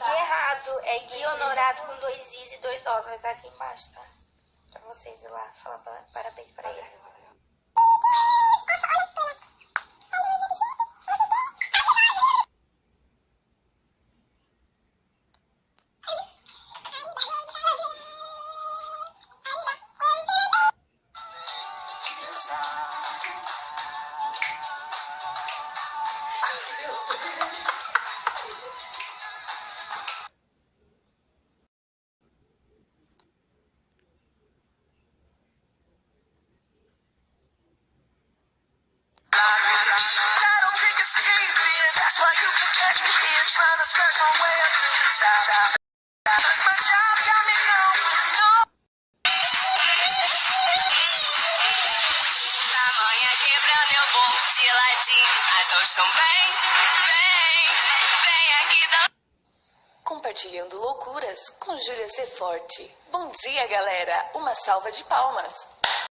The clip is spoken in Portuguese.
Gui errado. É Gui Honorato com 2 Is e 2 Os. Vai estar aqui embaixo, tá? Pra vocês ir lá falar parabéns pra ele. Compartilhando loucuras com Júlia C. Forte. Bom dia, galera! Uma salva de palmas!